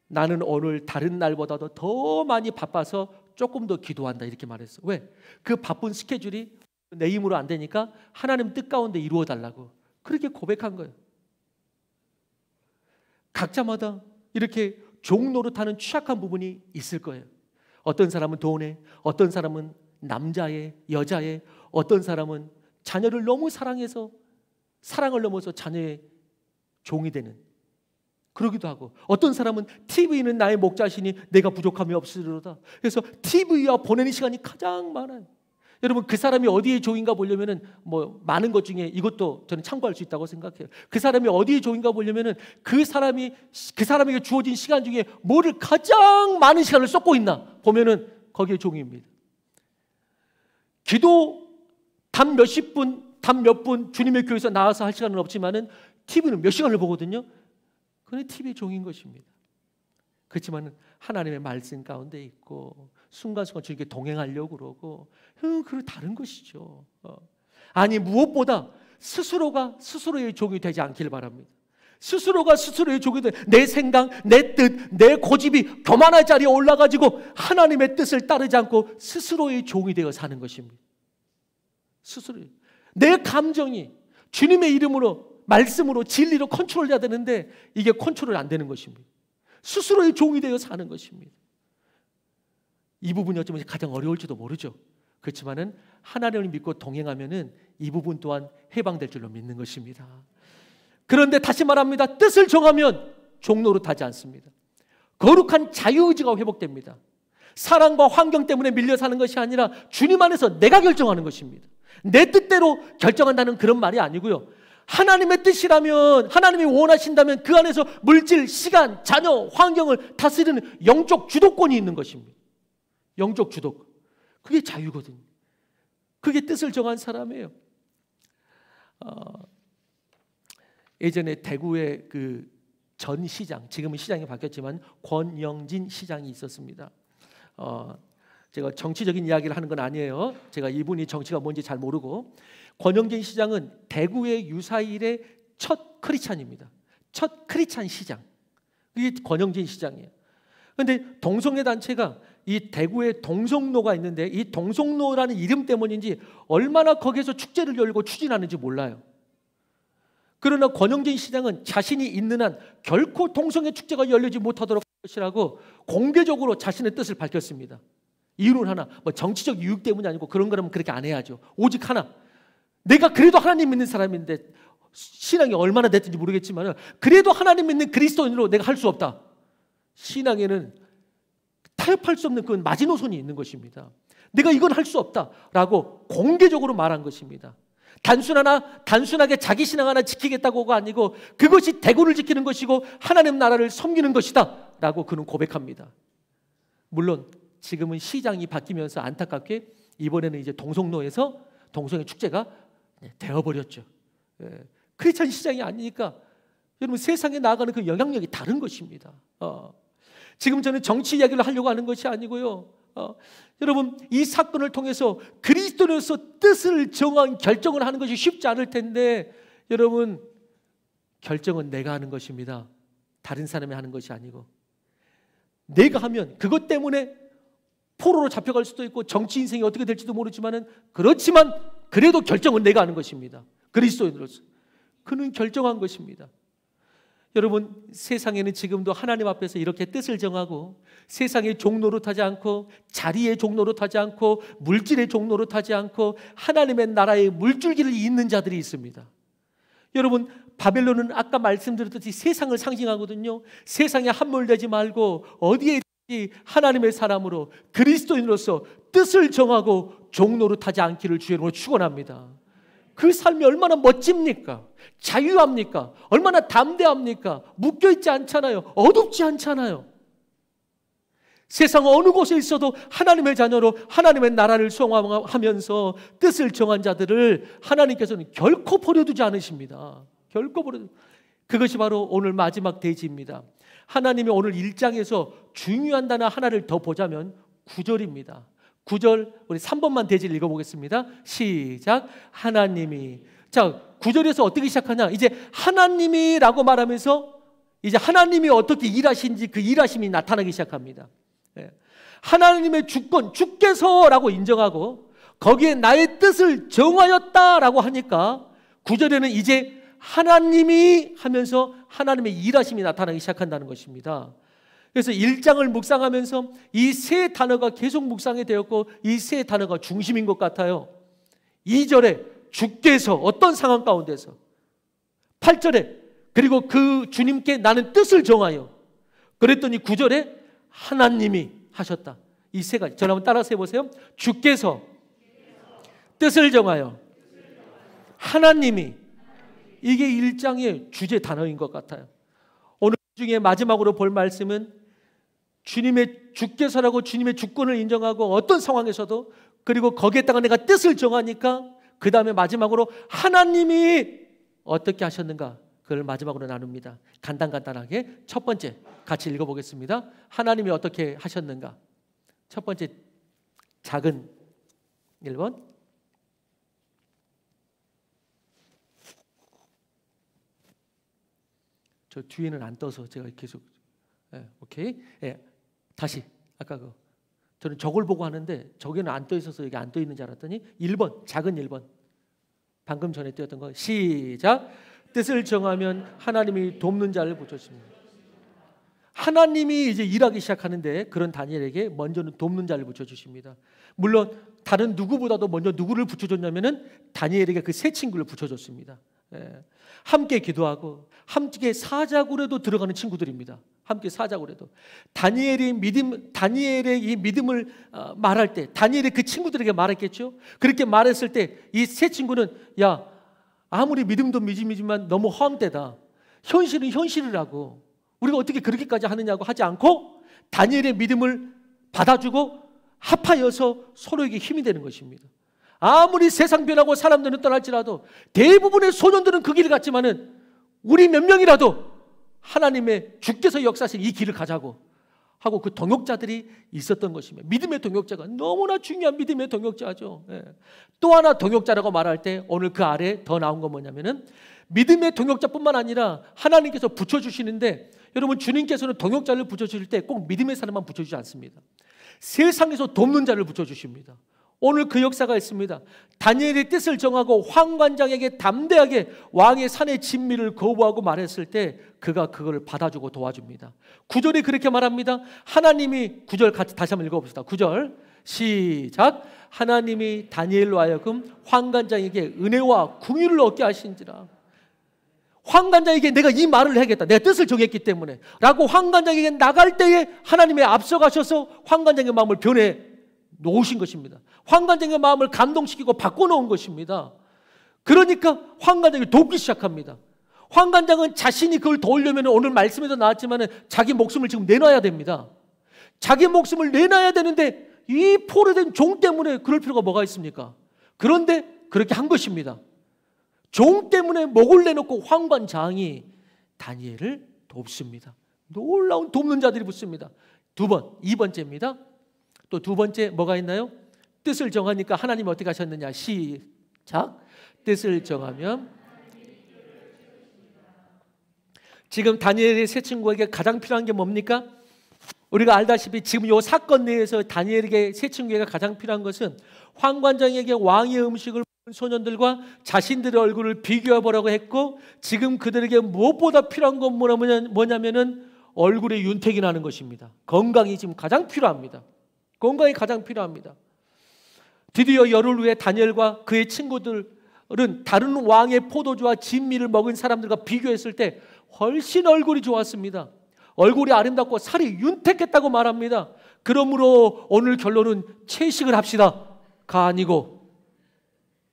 나는 오늘 다른 날보다도 더 많이 바빠서 조금 더 기도한다, 이렇게 말했어요. 왜? 그 바쁜 스케줄이 내 힘으로 안 되니까 하나님 뜻 가운데 이루어 달라고 그렇게 고백한 거예요. 각자마다 이렇게 종 노릇하는 취약한 부분이 있을 거예요. 어떤 사람은 돈에, 어떤 사람은 남자에, 여자에, 어떤 사람은 자녀를 너무 사랑해서 사랑을 넘어서 자녀의 종이 되는, 그러기도 하고, 어떤 사람은 TV는 나의 목자시니 내가 부족함이 없으리로다. 그래서 TV와 보내는 시간이 가장 많아요. 여러분, 그 사람이 어디에 종인가 보려면은 많은 것 중에 이것도 저는 참고할 수 있다고 생각해요. 그 사람이 어디에 종인가 보려면은 그 사람에게 주어진 시간 중에 뭐를 가장 많은 시간을 쏟고 있나 보면은 거기에 종입니다. 기도 단 몇십 분, 단 몇 분 주님의 교회에서 나와서 할 시간은 없지만은 TV는 몇 시간을 보거든요. 그게 TV의 종인 것입니다. 그렇지만 하나님의 말씀 가운데 있고 순간순간 주님께 동행하려고 그러고 그건 다른 것이죠. 아니, 무엇보다 스스로가 스스로의 종이 되지 않길 바랍니다. 스스로가 스스로의 종이 돼 내 생각, 내 뜻, 내 고집이 교만한 자리에 올라가지고 하나님의 뜻을 따르지 않고 스스로의 종이 되어 사는 것입니다. 스스로 내 감정이 주님의 이름으로, 말씀으로, 진리로 컨트롤해야 되는데 이게 컨트롤 안 되는 것입니다. 스스로의 종이 되어 사는 것입니다. 이 부분이 어쩌면 가장 어려울지도 모르죠. 그렇지만은 하나님을 믿고 동행하면은 이 부분 또한 해방될 줄로 믿는 것입니다. 그런데 다시 말합니다. 뜻을 정하면 종노릇하지 않습니다. 거룩한 자유의지가 회복됩니다. 사랑과 환경 때문에 밀려 사는 것이 아니라 주님 안에서 내가 결정하는 것입니다. 내 뜻대로 결정한다는 그런 말이 아니고요. 하나님의 뜻이라면, 하나님이 원하신다면 그 안에서 물질, 시간, 자녀, 환경을 다스리는 영적 주도권이 있는 것입니다. 영적 주도권. 그게 자유거든요. 그게 뜻을 정한 사람이에요. 예전에 대구의 그 전 시장, 지금은 시장이 바뀌었지만 권영진 시장이 있었습니다. 제가 정치적인 이야기를 하는 건 아니에요. 제가 이분이 정치가 뭔지 잘 모르고, 권영진 시장은 대구의 유사일의 첫 크리스찬입니다. 첫 크리스찬 시장. 이게 권영진 시장이에요. 그런데 동성애 단체가 이 대구에 동성로가 있는데 이 동성로라는 이름 때문인지 얼마나 거기에서 축제를 열고 추진하는지 몰라요. 그러나 권영진 시장은 자신이 있는 한 결코 동성애 축제가 열리지 못하도록 할 것이라고 공개적으로 자신의 뜻을 밝혔습니다. 이유는 하나, 정치적 이유 때문이 아니고 그런 거라면 그렇게 안 해야죠. 오직 하나, 내가 그래도 하나님 믿는 사람인데 신앙이 얼마나 됐든지 모르겠지만 그래도 하나님 믿는 그리스도인으로 내가 할 수 없다. 신앙에는 타협할 수 없는 그 마지노선이 있는 것입니다. 내가 이건 할 수 없다라고 공개적으로 말한 것입니다. 단순하게 자기 신앙 하나 지키겠다고가 아니고 그것이 대구를 지키는 것이고 하나님 나라를 섬기는 것이다 라고 그는 고백합니다. 물론 지금은 시장이 바뀌면서 안타깝게 이번에는 이제 동성로에서 동성애 축제가 되어버렸죠. 크리스찬 시장이 아니니까 여러분, 세상에 나아가는 그 영향력이 다른 것입니다. 지금 저는 정치 이야기를 하려고 하는 것이 아니고요. 여러분, 이 사건을 통해서 그리스도로서 뜻을 정한 결정을 하는 것이 쉽지 않을 텐데, 여러분, 결정은 내가 하는 것입니다. 다른 사람이 하는 것이 아니고, 내가 하면 그것 때문에 포로로 잡혀갈 수도 있고 정치 인생이 어떻게 될지도 모르지만은, 그렇지만 그래도 결정은 내가 하는 것입니다. 그리스도인으로서 그는 결정한 것입니다. 여러분, 세상에는 지금도 하나님 앞에서 이렇게 뜻을 정하고 세상의 종노릇하지 않고 자리의 종노릇하지 않고 물질의 종노릇하지 않고 하나님의 나라의 물줄기를 잇는 자들이 있습니다. 여러분, 바벨론은 아까 말씀드렸듯이 세상을 상징하거든요. 세상에 함몰되지 말고 어디에 하나님의 사람으로 그리스도인으로서 뜻을 정하고 종노릇하지 않기를 주의로 축원합니다. 그 삶이 얼마나 멋집니까? 자유합니까? 얼마나 담대합니까? 묶여있지 않잖아요. 어둡지 않잖아요. 세상 어느 곳에 있어도 하나님의 자녀로 하나님의 나라를 수행하면서 뜻을 정한 자들을 하나님께서는 결코 버려두지 않으십니다. 결코 버려두지. 그것이 바로 오늘 마지막 대지입니다. 하나님이 오늘 1장에서 중요한 단어 하나를 더 보자면 9절입니다. 9절 우리 3번만 대지를 읽어보겠습니다. 시작. 하나님이. 자, 9절에서 어떻게 시작하냐? 이제 하나님이라고 말하면서 이제 하나님이 어떻게 일하신지 그 일하심이 나타나기 시작합니다. 하나님의 주권, 주께서라고 인정하고 거기에 나의 뜻을 정하였다라고 하니까 9절에는 이제 하나님이 하면서 하나님의 일하심이 나타나기 시작한다는 것입니다. 그래서 1장을 묵상하면서 이 세 단어가 계속 묵상이 되었고 이 세 단어가 중심인 것 같아요. 2절에 주께서 어떤 상황 가운데서, 8절에 그리고 그 주님께 나는 뜻을 정하여, 그랬더니 9절에 하나님이 하셨다. 이 세 가지. 저를 한번 따라서 해보세요. 주께서 뜻을 정하여, 하나님이. 이게 1장의 주제 단어인 것 같아요. 오늘 중에 마지막으로 볼 말씀은 주님의 주께서라고 주님의 주권을 인정하고 어떤 상황에서도, 그리고 거기에다가 내가 뜻을 정하니까 그 다음에 마지막으로 하나님이 어떻게 하셨는가, 그걸 마지막으로 나눕니다. 간단하게 첫 번째 같이 읽어보겠습니다. 하나님이 어떻게 하셨는가. 첫 번째 작은 1번. 저 뒤에는 안 떠서 제가 계속 오케이. 다시 아까 저는 저걸 보고 하는데 저기는 안 떠 있어서 여기 안 떠 있는 줄 알았더니 1번 작은 1번 방금 전에 띄었던 거. 시작. 뜻을 정하면 하나님이 돕는 자를 붙여주십니다. 하나님이 이제 일하기 시작하는데 그런 다니엘에게 먼저는 돕는 자를 붙여주십니다. 물론 다른 누구보다도 먼저 누구를 붙여줬냐면은 다니엘에게 그 세 친구를 붙여줬습니다. 함께 기도하고 함께 사자굴에도 들어가는 친구들입니다. 함께 사자굴에도. 다니엘의 이 믿음을 말할 때 다니엘이 그 친구들에게 말했겠죠. 그렇게 말했을 때 이 세 친구는 야, 아무리 믿음도 믿음이지만 너무 허황되다. 현실은 현실이라고. 우리가 어떻게 그렇게까지 하느냐고 하지 않고 다니엘의 믿음을 받아주고 합하여서 서로에게 힘이 되는 것입니다. 아무리 세상 변하고 사람들은 떠날지라도 대부분의 소년들은 그 길을 갔지만은 우리 몇 명이라도 하나님의 주께서 역사하신 이 길을 가자고 하고 그 동역자들이 있었던 것입니다. 믿음의 동역자가 너무나 중요한 믿음의 동역자죠. 또 하나 동역자라고 말할 때 오늘 그 아래 더 나온 건 뭐냐면은 믿음의 동역자뿐만 아니라 하나님께서 붙여주시는데, 여러분 주님께서는 동역자를 붙여주실 때 꼭 믿음의 사람만 붙여주지 않습니다. 세상에서 돕는 자를 붙여주십니다. 오늘 그 역사가 있습니다. 다니엘의 뜻을 정하고 황관장에게 담대하게 왕의 산의 진미를 거부하고 말했을 때 그가 그걸 받아주고 도와줍니다. 9절에 그렇게 말합니다. 하나님이, 9절 같이 다시 한번 읽어봅시다. 9절 시작. 하나님이 다니엘로 하여금 황관장에게 은혜와 궁유를 얻게 하신지라. 황관장에게 내가 이 말을 해야겠다, 내가 뜻을 정했기 때문에 라고 황관장에게 나갈 때에 하나님의 앞서가셔서 황관장의 마음을 변해 놓으신 것입니다. 황관장의 마음을 감동시키고 바꿔놓은 것입니다. 그러니까 황관장이 돕기 시작합니다. 황관장은 자신이 그걸 도우려면 오늘 말씀에도 나왔지만 자기 목숨을 지금 내놔야 됩니다. 자기 목숨을 내놔야 되는데 이 포로된 종 때문에 그럴 필요가 뭐가 있습니까? 그런데 그렇게 한 것입니다. 종 때문에 목을 내놓고 황관장이 다니엘을 돕습니다. 놀라운 돕는 자들이 붙습니다. 2번째입니다. 또 두 번째 뭐가 있나요? 뜻을 정하니까 하나님이 어떻게 하셨느냐. 시작. 뜻을 정하면. 지금 다니엘의 세 친구에게 가장 필요한 게 뭡니까? 우리가 알다시피 지금 이 사건 내에서 다니엘에게 세 친구에게 가장 필요한 것은 황관장에게 왕의 음식을 소년들과 자신들의 얼굴을 비교해 보라고 했고, 지금 그들에게 무엇보다 필요한 건 뭐냐면은 얼굴에 윤택이 나는 것입니다. 건강이 지금 가장 필요합니다. 건강이 가장 필요합니다. 드디어 열흘 후에 다니엘과 그의 친구들은 다른 왕의 포도주와 진미를 먹은 사람들과 비교했을 때 훨씬 얼굴이 좋았습니다. 얼굴이 아름답고 살이 윤택했다고 말합니다. 그러므로 오늘 결론은 채식을 합시다가 아니고,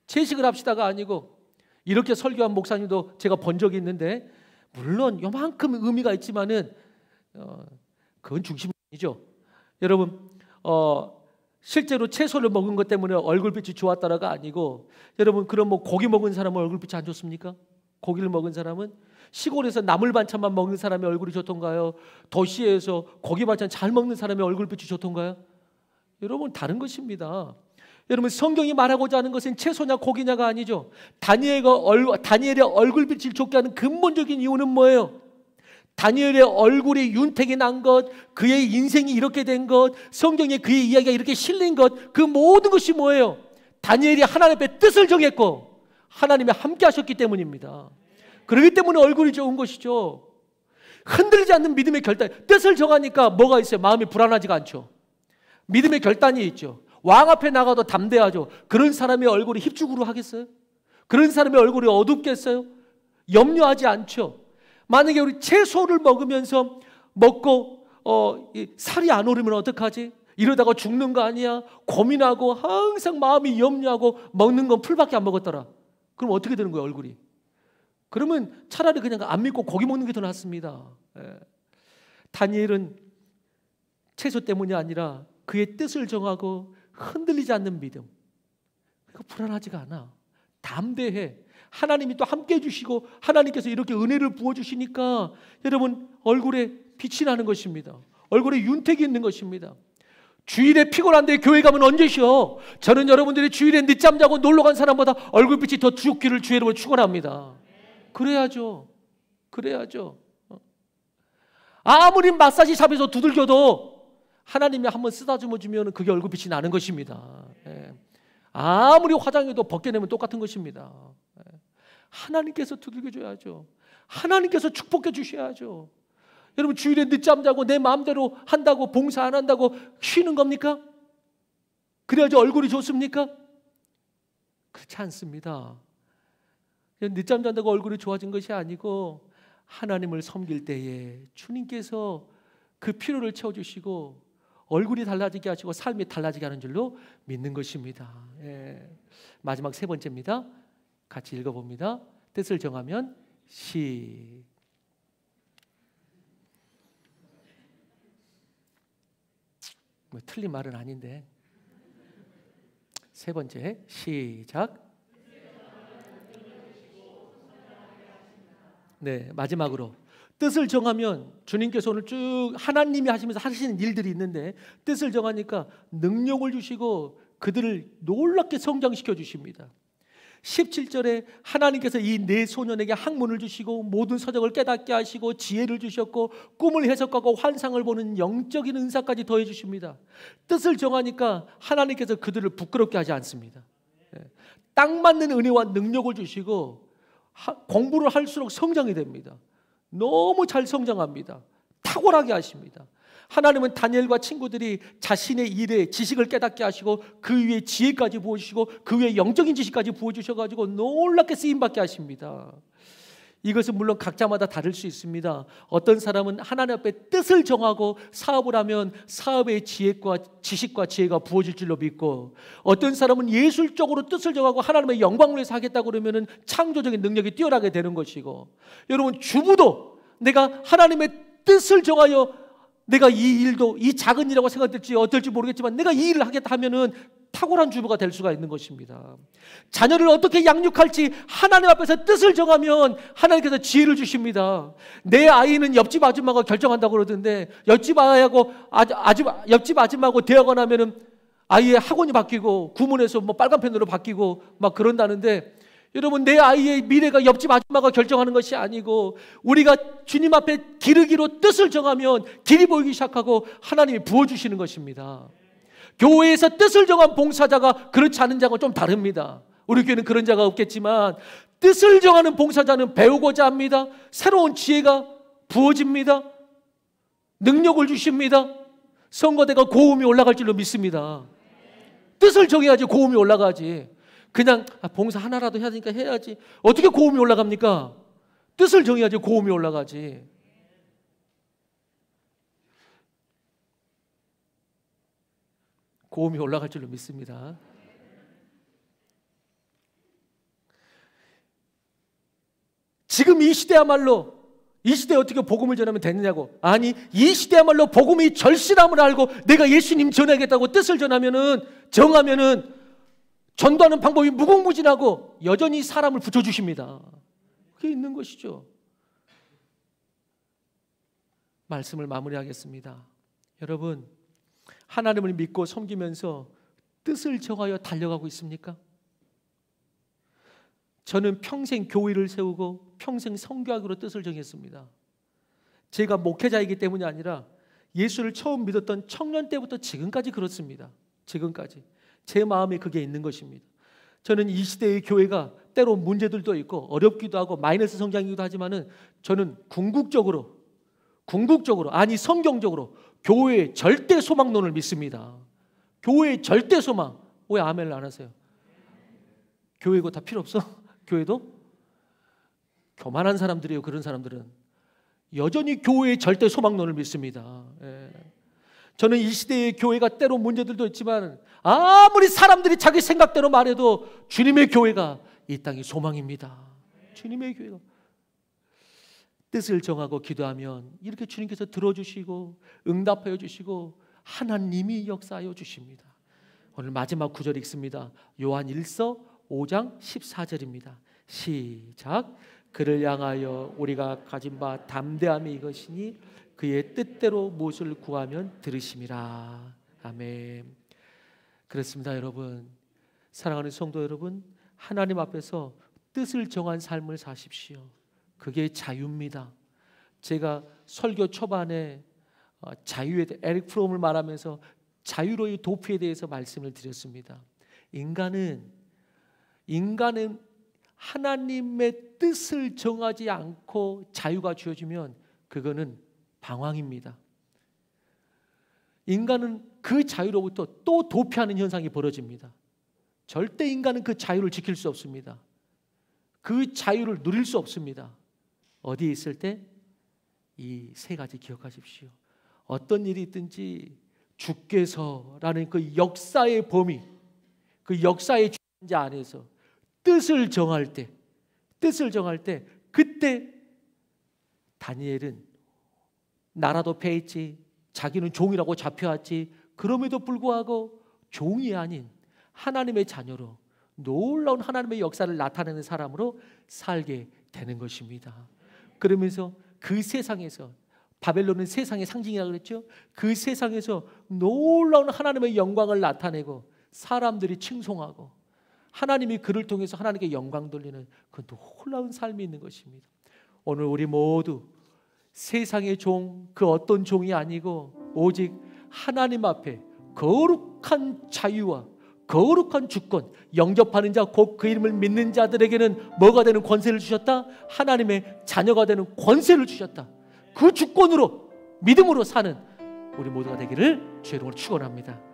채식을 합시다가 아니고, 이렇게 설교한 목사님도 제가 본 적이 있는데, 물론 요만큼 의미가 있지만은 그건 중심이 아니죠. 여러분, 실제로 채소를 먹은 것 때문에 얼굴빛이 좋았다라가 아니고, 여러분, 그럼 뭐 고기 먹은 사람은 얼굴빛이 안 좋습니까? 고기를 먹은 사람은? 시골에서 나물 반찬만 먹는 사람의 얼굴이 좋던가요? 도시에서 고기 반찬 잘 먹는 사람의 얼굴빛이 좋던가요? 여러분, 다른 것입니다. 여러분, 성경이 말하고자 하는 것은 채소냐 고기냐가 아니죠. 다니엘의 얼굴빛을 좋게 하는 근본적인 이유는 뭐예요? 다니엘의 얼굴이 윤택이 난 것, 그의 인생이 이렇게 된 것, 성경에 그의 이야기가 이렇게 실린 것, 그 모든 것이 뭐예요? 다니엘이 하나님 앞에 뜻을 정했고 하나님이 함께 하셨기 때문입니다. 그렇기 때문에 얼굴이 좋은 것이죠. 흔들리지 않는 믿음의 결단. 뜻을 정하니까 뭐가 있어요? 마음이 불안하지가 않죠. 믿음의 결단이 있죠. 왕 앞에 나가도 담대하죠. 그런 사람의 얼굴이 힙죽으로 하겠어요? 그런 사람의 얼굴이 어둡겠어요? 염려하지 않죠. 만약에 우리 채소를 먹으면서 먹고 살이 안 오르면 어떡하지? 이러다가 죽는 거 아니야? 고민하고 항상 마음이 염려하고 먹는 건 풀밖에 안 먹었더라. 그럼 어떻게 되는 거예요, 얼굴이? 그러면 차라리 그냥 안 믿고 고기 먹는 게 더 낫습니다. 다니엘은 채소 때문이 아니라 그의 뜻을 정하고 흔들리지 않는 믿음. 그거 불안하지가 않아. 담대해. 하나님이 또 함께 해주시고 하나님께서 이렇게 은혜를 부어주시니까 여러분 얼굴에 빛이 나는 것입니다. 얼굴에 윤택이 있는 것입니다. 주일에 피곤한데 교회 가면 언제 쉬어? 저는 여러분들이 주일에 늦잠 자고 놀러 간 사람보다 얼굴빛이 더 좋기를 주의 이름으로 축원합니다. 그래야죠. 그래야죠. 아무리 마사지 샵에서 두들겨도 하나님이 한번 쓰다듬어 주면 그게 얼굴빛이 나는 것입니다. 아무리 화장해도 벗겨내면 똑같은 것입니다. 하나님께서 두들겨 줘야죠. 하나님께서 축복해 주셔야죠. 여러분, 주일에 늦잠 자고 내 마음대로 한다고 봉사 안 한다고 쉬는 겁니까? 그래야지 얼굴이 좋습니까? 그렇지 않습니다. 늦잠 잔다고 얼굴이 좋아진 것이 아니고 하나님을 섬길 때에 주님께서 그 필요를 채워주시고 얼굴이 달라지게 하시고 삶이 달라지게 하는 줄로 믿는 것입니다. 마지막 세 번째입니다. 같이 읽어봅니다. 뜻을 정하면 뭐 틀린 말은 아닌데 세 번째 시작. 네, 마지막으로 뜻을 정하면 주님께서 오늘 쭉 하나님이 하시면서 하시는 일들이 있는데 뜻을 정하니까 능력을 주시고 그들을 놀랍게 성장시켜 주십니다. 17절에 하나님께서 이 네 소년에게 학문을 주시고 모든 서적을 깨닫게 하시고 지혜를 주셨고 꿈을 해석하고 환상을 보는 영적인 은사까지 더해 주십니다. 뜻을 정하니까 하나님께서 그들을 부끄럽게 하지 않습니다. 딱 맞는 은혜와 능력을 주시고 공부를 할수록 성장이 됩니다. 너무 잘 성장합니다. 탁월하게 하십니다. 하나님은 다니엘과 친구들이 자신의 일에 지식을 깨닫게 하시고 그 위에 지혜까지 부어주시고 그 위에 영적인 지식까지 부어주셔가지고 놀랍게 쓰임받게 하십니다. 이것은 물론 각자마다 다를 수 있습니다. 어떤 사람은 하나님 앞에 뜻을 정하고 사업을 하면 사업의 지식과 지혜가 부어질 줄로 믿고, 어떤 사람은 예술적으로 뜻을 정하고 하나님의 영광을 위해서 하겠다고 그러면 창조적인 능력이 뛰어나게 되는 것이고, 여러분 주부도 내가 하나님의 뜻을 정하여 내가 이 일도 이 작은 일이라고 생각될지 어떨지 모르겠지만 내가 이 일을 하겠다 하면은 탁월한 주부가 될 수가 있는 것입니다. 자녀를 어떻게 양육할지 하나님 앞에서 뜻을 정하면 하나님께서 지혜를 주십니다. 내 아이는 옆집 아줌마가 결정한다고 그러던데 옆집 아줌마하고 대화가 나면은 아이의 학원이 바뀌고 구문에서 뭐 빨간 펜으로 바뀌고 막 그런다는데, 여러분 내 아이의 미래가 옆집 아줌마가 결정하는 것이 아니고 우리가 주님 앞에 기르기로 뜻을 정하면 길이 보이기 시작하고 하나님이 부어주시는 것입니다. 교회에서 뜻을 정한 봉사자가 그렇지 않은 자가 좀 다릅니다. 우리 교회는 그런 자가 없겠지만 뜻을 정하는 봉사자는 배우고자 합니다. 새로운 지혜가 부어집니다. 능력을 주십니다. 성거대가 고음이 올라갈 줄로 믿습니다. 뜻을 정해야지 고음이 올라가지. 그냥 봉사 하나라도 해야 되니까 해야지. 어떻게 고음이 올라갑니까? 뜻을 정해야지 고음이 올라가지. 고음이 올라갈 줄로 믿습니다. 지금 이 시대야말로, 이 시대에 어떻게 복음을 전하면 되느냐고. 아니, 이 시대야말로 복음이 절실함을 알고 내가 예수님 전하겠다고 뜻을 정하면은 전도하는 방법이 무궁무진하고 여전히 사람을 붙여주십니다. 그게 있는 것이죠. 말씀을 마무리하겠습니다. 여러분, 하나님을 믿고 섬기면서 뜻을 정하여 달려가고 있습니까? 저는 평생 교회를 세우고 평생 선교하기로 뜻을 정했습니다. 제가 목회자이기 때문이 아니라 예수를 처음 믿었던 청년 때부터 지금까지 그렇습니다. 지금까지 제 마음에 그게 있는 것입니다. 저는 이 시대의 교회가 때로 문제들도 있고 어렵기도 하고 마이너스 성장이기도 하지만은 저는 궁극적으로 아니 성경적으로 교회의 절대 소망론을 믿습니다. 교회의 절대 소망. 왜 아멘을 안 하세요? 교회 이거 다 필요 없어? 교회도? 교만한 사람들이에요. 그런 사람들은 여전히 교회의 절대 소망론을 믿습니다. 예. 저는 이 시대의 교회가 때로 문제들도 있지만 아무리 사람들이 자기 생각대로 말해도 주님의 교회가 이 땅의 소망입니다. 주님의 교회가 뜻을 정하고 기도하면 이렇게 주님께서 들어주시고 응답하여 주시고 하나님이 역사하여 주십니다. 오늘 마지막 구절 읽습니다. 요한 1서 5장 14절입니다. 시작. 그를 향하여 우리가 가진 바 담대함이 이것이니 그의 뜻대로 무엇을 구하면 들으심이라. 아멘. 그렇습니다. 여러분, 사랑하는 성도 여러분, 하나님 앞에서 뜻을 정한 삶을 사십시오. 그게 자유입니다. 제가 설교 초반에 자유에 대해 에릭 프롬을 말하면서 자유로의 도피에 대해서 말씀을 드렸습니다. 인간은 하나님의 뜻을 정하지 않고 자유가 주어지면 그거는 방황입니다. 인간은 그 자유로부터 또 도피하는 현상이 벌어집니다. 절대 인간은 그 자유를 지킬 수 없습니다. 그 자유를 누릴 수 없습니다. 어디에 있을 때? 이 세 가지 기억하십시오. 어떤 일이 있든지 주께서라는 그 역사의 범위, 그 역사의 주관자 안에서 뜻을 정할 때 그때 다니엘은 나라도 패했지, 자기는 종이라고 잡혀왔지, 그럼에도 불구하고 종이 아닌 하나님의 자녀로 놀라운 하나님의 역사를 나타내는 사람으로 살게 되는 것입니다. 그러면서 그 세상에서, 바벨론은 세상의 상징이라고 그랬죠. 그 세상에서 놀라운 하나님의 영광을 나타내고 사람들이 칭송하고 하나님이 그를 통해서 하나님께 영광 돌리는 그 놀라운 삶이 있는 것입니다. 오늘 우리 모두 세상의 종, 그 어떤 종이 아니고 오직 하나님 앞에 거룩한 자유와 거룩한 주권, 영접하는 자 곧 그 이름을 믿는 자들에게는 뭐가 되는 권세를 주셨다? 하나님의 자녀가 되는 권세를 주셨다. 그 주권으로 믿음으로 사는 우리 모두가 되기를 주의 이름으로 축원합니다.